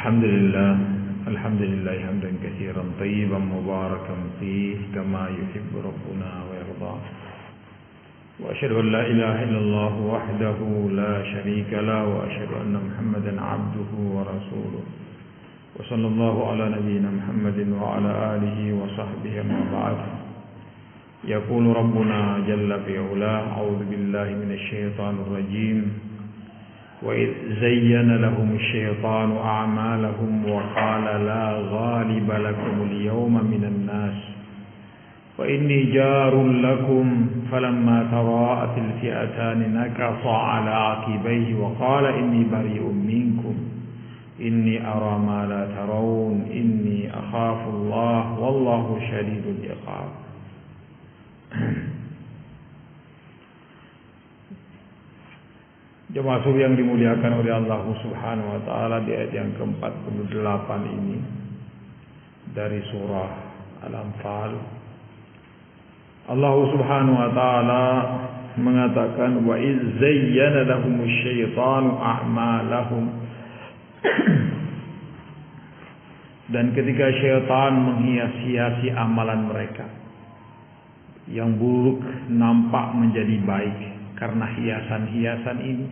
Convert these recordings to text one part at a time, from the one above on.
الحمد لله حمدا كثيرا طيبا مباركا فيه كما يحب ربنا ويرضى وأشهد أن لا إله إلا الله وحده لا شريك له وأشهد أن محمدا عبده ورسوله وصلى الله على نبينا محمد وعلى آله وصحبه أما بعد. يقول ربنا جل في علاه أعوذ بالله من الشيطان الرجيم وإذ زين لهم الشيطان أعمالهم وقال لا غالب لكم اليوم من الناس وإني جار لكم فلما تراءت الفئتان نكص على عقبيه وقال إني بريء منكم إني أرى ما لا ترون إني أخاف الله والله شديد العقاب. Jemaah subuh yang dimuliakan oleh Allah Subhanahu wa taala, di ayat yang ke-48 ini dari surah Al-Anfal, Allah Subhanahu wa taala mengatakan wa iz zayyana lahumusy syaitanu a'malahum, dan ketika syaitan menghias-hiasi amalan mereka, yang buruk nampak menjadi baik karena hiasan-hiasan ini.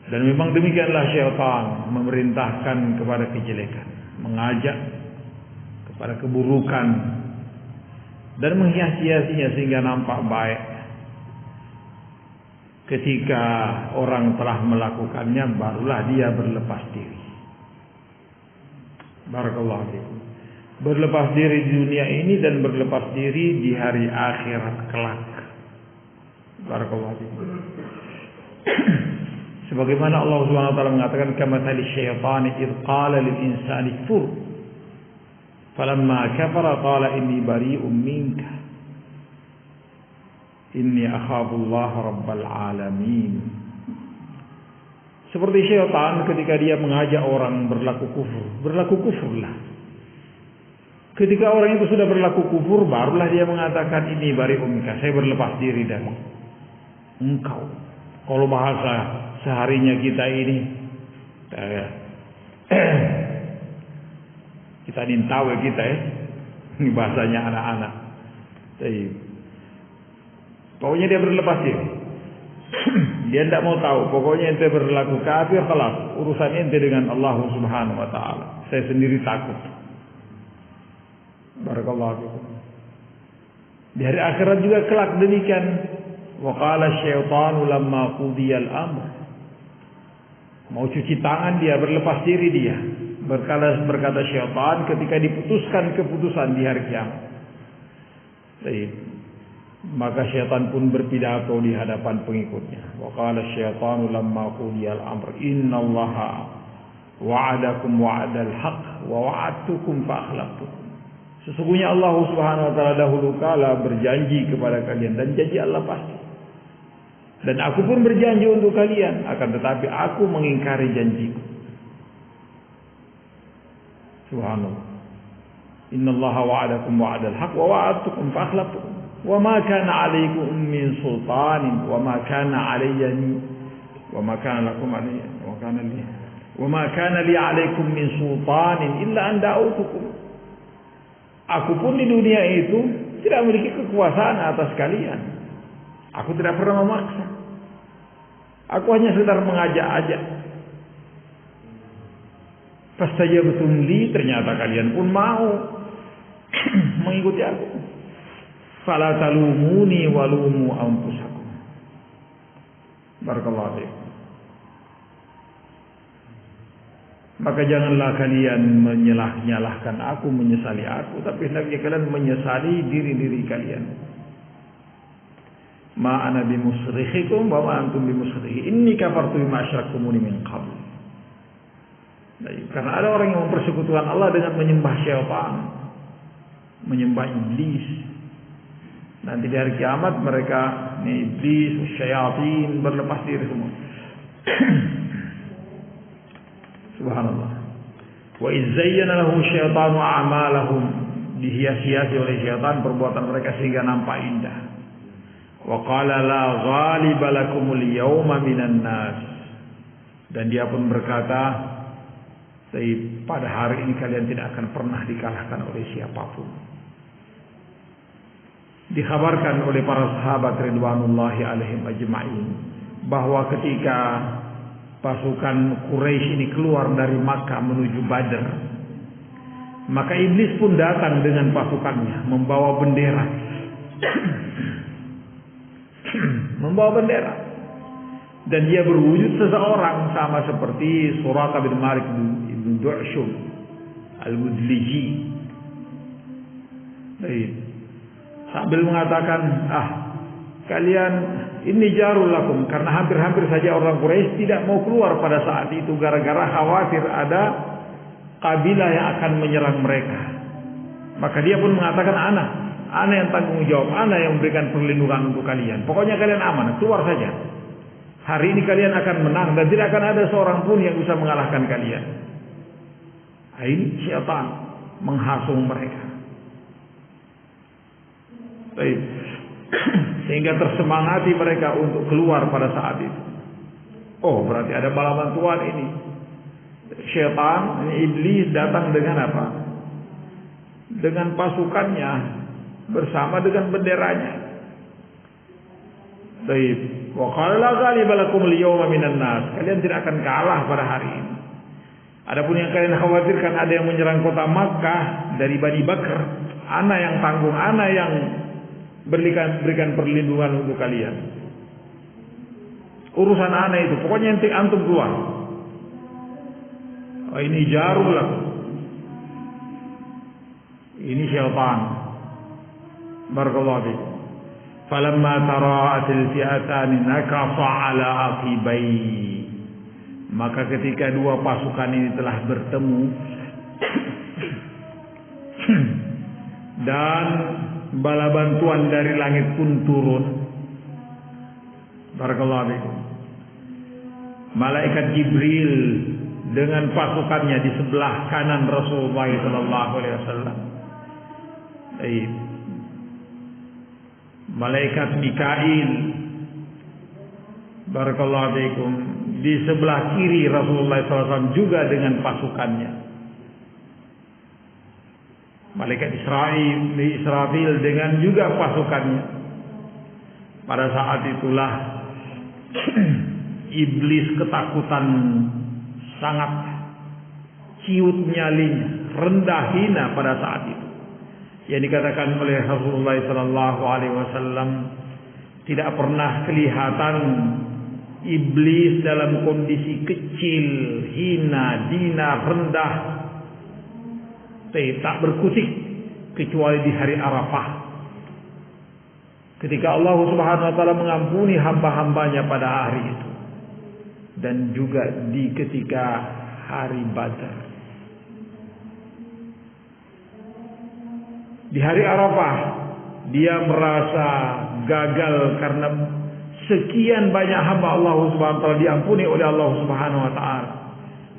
Dan memang demikianlah syaitan memerintahkan kepada kejelekan, mengajak kepada keburukan, dan menghias-hiasinya sehingga nampak baik. Ketika orang telah melakukannya, barulah dia berlepas diri. Barakallahu fiikum. Berlepas diri di dunia ini dan berlepas diri di hari akhirat kelak. Barakallahu fiikum. Sebagaimana Allah Subhanahu wa taala mengatakan kamatsali syaitani id qala lil insani kfur falamma kafara qala inni bari'un minka inni akhafullaha rabbal alamin. Seperti syaitan ketika dia mengajak orang berlaku kufurlah. Ketika orang itu sudah berlaku kufur, barulah dia mengatakan ini bari'un minka, saya berlepas diri dari engkau. Kalau bahasa seharinya kita ini, kita nintawe kita ya, ini bahasanya anak-anak. Pokoknya dia berlepas diri. Dia tidak mau tahu. Pokoknya ente berlaku kafir, khalas. Urusan ente dengan Allah Subhanahu wa taala. Saya sendiri takut. Barakallahu fiikum. Di hari akhirat juga kelak demikian. Wa qala syaitanu lamma qudiyal amr. Mau cuci tangan dia, berlepas diri dia. Berkata syaitan ketika diputuskan keputusan di hari kiamat. Baik. Maka syaitan pun berpidato di hadapan pengikutnya. Wa qala syaitanu lamma qudiyal amr innallaha wa'adakum wa'adal haqq wa wa'adtukum fa akhlaftukum. Sesungguhnya Allah Subhanahu wa taala dahulu kala berjanji kepada kalian, dan janji Allah pasti. Dan aku pun berjanji untuk kalian, akan tetapi aku mengingkari janjiku. Subhanallah. Innallaha wa'adakum wa'adal haqq wa wa'adtukum fa akhlaftukum. Wa ma kana 'alaykum min sultanin wa ma kana 'alayni wa ma kana lakum 'alayya wa ma kana li 'alaykum min sultanin illa an da'utukum. Aku pun di dunia itu tidak memiliki kekuasaan atas kalian. Aku tidak pernah memaksa. Aku hanya sekedar mengajak-ajak. Fastajabtum li, ternyata kalian pun mau mengikuti aku. Fala talumuni walumu anfusakum. Barakallahu fiikum. Maka janganlah kalian menyalah-nyalahkan aku, menyesali aku, tapi hendaknya kalian menyesali diri-diri kalian. Ma ana bimusrikhikum wa ma antum bimusrikhi. Inni kafartu bima asyraktumuni min qabl. Karena ada orang yang mempersekutukan Allah dengan menyembah syaitan, menyembah iblis. Nanti di hari kiamat mereka, iblis, syayatin, berlepas diri semua. Subhanallah. Wa iz zayyana lahum syaitanu a'malahum, dihias-hiasi oleh syaitan perbuatan mereka sehingga nampak indah. Wa qala la ghaliba lakumul yawma minan nas, Dan dia pun berkata, pada hari ini kalian tidak akan pernah dikalahkan oleh siapapun. Dikhabarkan oleh para sahabat ridwanullahi alaihim ajma'in bahwa ketika pasukan Quraisy ini keluar dari Makkah menuju Badr, maka iblis pun datang dengan pasukannya membawa bendera. Membawa bendera. Dan dia berwujud seseorang sama seperti Suraqah bin Malik bin Du'shum Al-Mudliji. Sambil mengatakan, kalian ini jarul lakum, karena hampir-hampir saja orang Quraisy tidak mau keluar pada saat itu gara-gara khawatir ada kabilah yang akan menyerang mereka. Maka dia pun mengatakan, ana yang tanggung jawab, ana yang memberikan perlindungan untuk kalian. Pokoknya kalian aman, keluar saja. Hari ini kalian akan menang dan tidak akan ada seorang pun yang bisa mengalahkan kalian. Ini syaitan menghasung mereka. Sehingga tersemangati mereka untuk keluar pada saat itu. Oh, berarti ada bala bantuan ini. Syaitan, iblis datang dengan apa? Dengan pasukannya bersama dengan benderanya. Wa qala la ghaliba lakum al-yawma minan nas. Kalian tidak akan kalah pada hari ini. Adapun yang kalian khawatirkan ada yang menyerang kota Makkah dari Bani Bakr, ana yang tanggung, ana yang berikan perlindungan untuk kalian. Urusan ana itu, pokoknya nanti antum keluar. Ini jarul lah. Ini syaitan. Barakallahu fikum. Falamma tara'atil fi'atani nakasa ala aqibai. Maka ketika dua pasukan ini telah bertemu dan bala bantuan dari langit pun turun. Barakallahu fikum. Malaikat Jibril dengan pasukannya di sebelah kanan Rasulullah sallallahu alaihi wasallam. Malaikat Mikail, barakallahu fikum, di sebelah kiri Rasulullah SAW juga dengan pasukannya. Malaikat Israfil dengan juga pasukannya. Pada saat itulah iblis ketakutan sangat ciut nyalinya, rendah hina pada saat itu. Yang dikatakan oleh Rasulullah SAW, tidak pernah kelihatan iblis dalam kondisi kecil, hina, dina, rendah, tak berkutik kecuali di hari Arafah. Ketika Allah Subhanahu wa taala mengampuni hamba-hambanya pada hari itu. Dan juga di ketika hari Badar. Di hari Arafah dia merasa gagal karena sekian banyak hamba Allah Subhanahu wa taala diampuni oleh Allah Subhanahu wa taala.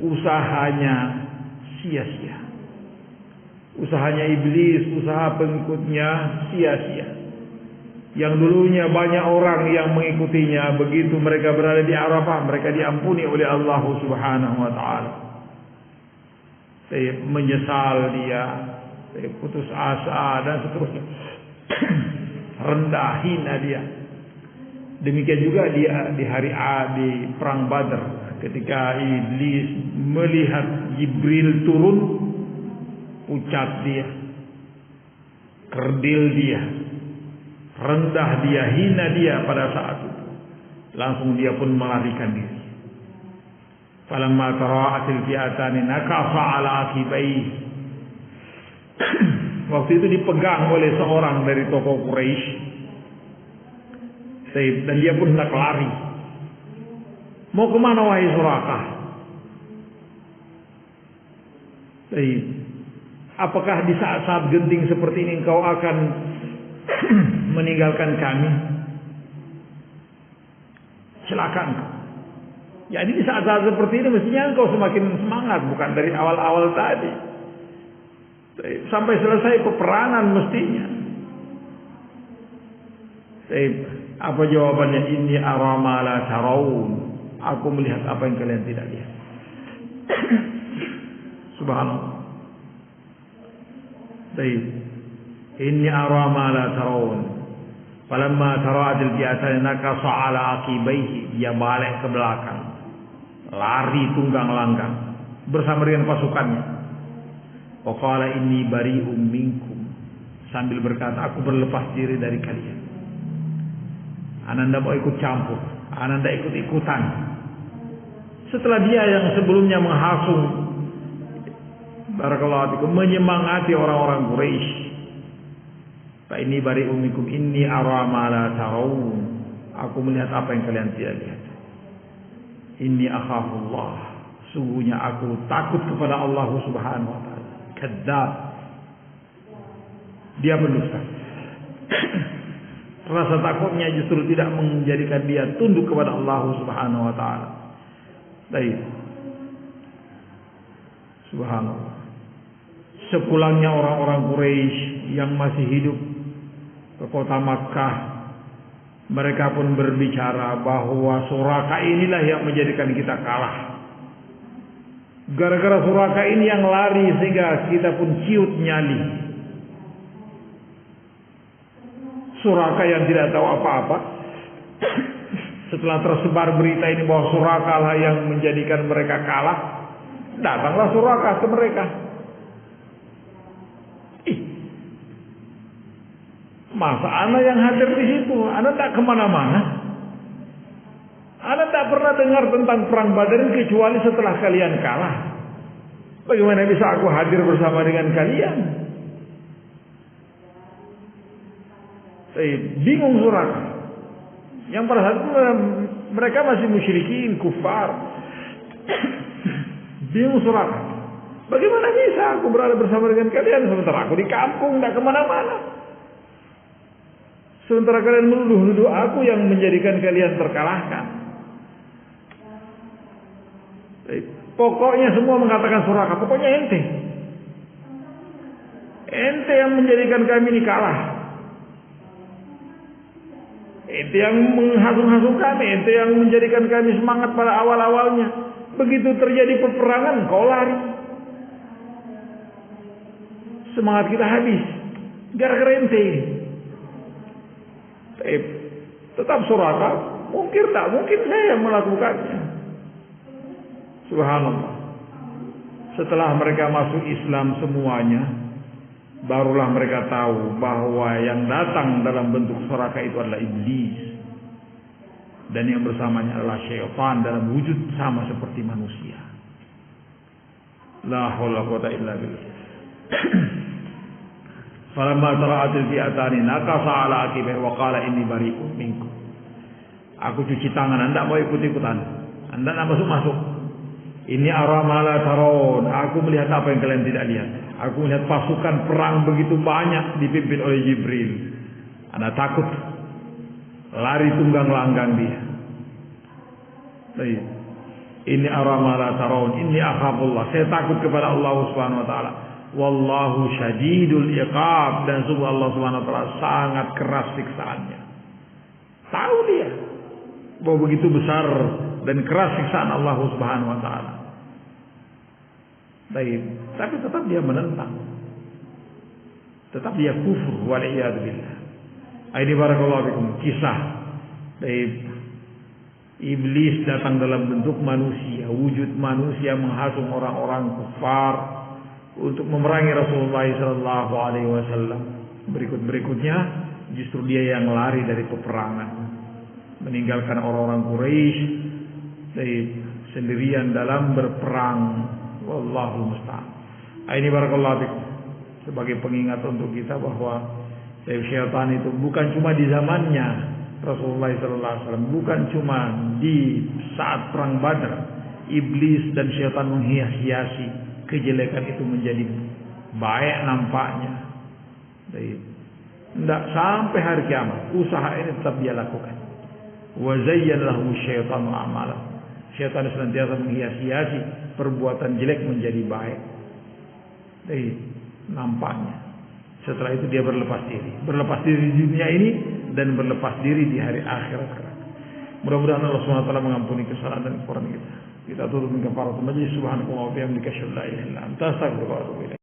Usahanya sia-sia. Usahanya iblis, usaha pengikutnya sia-sia. Yang dulunya banyak orang yang mengikutinya, begitu mereka berada di Arafah, mereka diampuni oleh Allah Subhanahu wa taala. Saya menyesal dia, saya putus asa dan seterusnya. Rendah hina dia. Demikian juga dia di hari di perang Badar, ketika iblis melihat Jibril turun, pucat dia, kerdil dia, rendah dia, hina dia pada saat itu. Langsung dia pun melarikan diri. Falamma tara'atil fi'atani nakasa ala aqibai. Waktu itu dipegang oleh seorang dari tokoh Quraisy. Dan dia pun hendak lari. Mau kemana wahai Suraqah? Apakah di saat-saat genting seperti ini engkau akan meninggalkan kami? Silakan. Jadi di saat-saat seperti ini mestinya engkau semakin semangat, bukan dari awal-awal tadi. Sampai selesai peperangan mestinya. Apa jawabannya? Inni ara ma la taraun. Aku melihat apa yang kalian tidak lihat. Subhanallah. Baik. Inni ara ma la tarawun. Falamma tara'at al-fi'atan nakasa ala aqibaihi. Dia balik ke belakang. Lari tunggang langgang bersama dengan pasukannya. Wa qala inni bari'um minkum. Sambil berkata, aku berlepas diri dari kalian. Ana tidak mau ikut campur. Ana tidak ikut-ikutan. Setelah dia yang sebelumnya menghasung, barakallahu fikum, menyemangati orang-orang Quraisy. Fa inni bari'um minkum inni ara ma la tarawun. Aku melihat apa yang kalian tidak lihat. Inni akhafullah. Sungguhnya aku takut kepada Allah Subhanahu wa taala. Kadzdzab. Dia berdusta. Rasa takutnya justru tidak menjadikan dia tunduk kepada Allah Subhanahu wa taala. Baik. Subhanallah. Sepulangnya orang-orang Quraisy yang masih hidup ke kota Makkah, mereka pun berbicara bahwa Suraka inilah yang menjadikan kita kalah. Gara-gara Suraka ini yang lari sehingga kita pun ciut nyali. Suraka yang tidak tahu apa-apa. Setelah tersebar berita ini bahwa Suraka lah yang menjadikan mereka kalah, datanglah Suraka ke mereka. Masa ana yang hadir di situ? Ana tak kemana-mana. Ana tak pernah dengar tentang perang Badar kecuali setelah kalian kalah. Bagaimana bisa aku hadir bersama dengan kalian? Bingung Suraka. Yang pada saat itu mereka masih musyrikin, kufar. Bingung Suraka. Bagaimana bisa aku berada bersama dengan kalian sementara aku di kampung, tidak kemana-mana? Sementara kalian menuduh-nuduh aku yang menjadikan kalian terkalahkan. Pokoknya semua mengatakan Suraka, pokoknya ente. Ente yang menjadikan kami ini kalah. Ente yang menghasung-hasung kami, ente yang menjadikan kami semangat pada awal-awalnya. Begitu terjadi peperangan, kau lari. Semangat kita habis. Gara-gara ente. Tetap Suraka, mungkin tak mungkin saya yang melakukannya. Subhanallah. Setelah mereka masuk Islam semuanya, barulah mereka tahu bahwa yang datang dalam bentuk Suraka itu adalah iblis, dan yang bersamanya adalah syaitan dalam wujud sama seperti manusia. La haula wa quwwata illa billah. Falamma tara'atil fi'atani nakasa ala aqibai wa qala inni bari'um minkum. Aku cuci tangan, anda mau ikut-ikutan. Anda nak masuk-masuk. Ini ara ma la tarawun. Aku melihat apa yang kalian tidak lihat. Aku melihat pasukan perang begitu banyak dipimpin oleh Jibril. Anda takut. Lari tunggang langgang dia. Baik. Ini ara ma la tarawun. Inni akhafullah. Saya takut kepada Allah Subhanahu wa taala. Wallahu syadidul iqab, dan sungguh Allah Subhanahu wa taala sangat keras siksaannya. Tahu dia bahwa begitu besar dan keras siksaan Allah Subhanahu wa taala. Baik, tapi tetap dia menentang. Tetap dia kufur wal iyad billah. Ini barakallahu fikum kisah iblis datang dalam bentuk manusia, wujud manusia menghasung orang-orang kufar untuk memerangi Rasulullah sallallahu alaihi wasallam. Berikutnya justru dia yang lari dari peperangan, meninggalkan orang-orang Quraisy sendirian dalam berperang. Wallahu musta'an. Ini barakallahu fikum sebagai pengingat untuk kita bahwa syaitan itu bukan cuma di zamannya Rasulullah sallallahu alaihi wasallam, bukan cuma di saat perang Badar. Iblis dan syaitan menghias-hiasi kejelekan itu menjadi baik nampaknya. Tidak sampai hari kiamat usaha ini tetap dia lakukan. Wa zayyana lahum syaitanu a'malahum. Syaitan senantiasa menghias-hiasi perbuatan jelek menjadi baik. Nampaknya. Setelah itu dia berlepas diri di dunia ini dan berlepas diri di hari akhirat kelak. Mudah-mudahan Allah Subhanahu wa taala mengampuni kesalahan dan kekurangan kita. Kita tutup dengan kafaratul majlis. Subhanallahi wa bihamdihi asyhadu an la ilaha illa anta astaghfiruka wa atubu ilaik.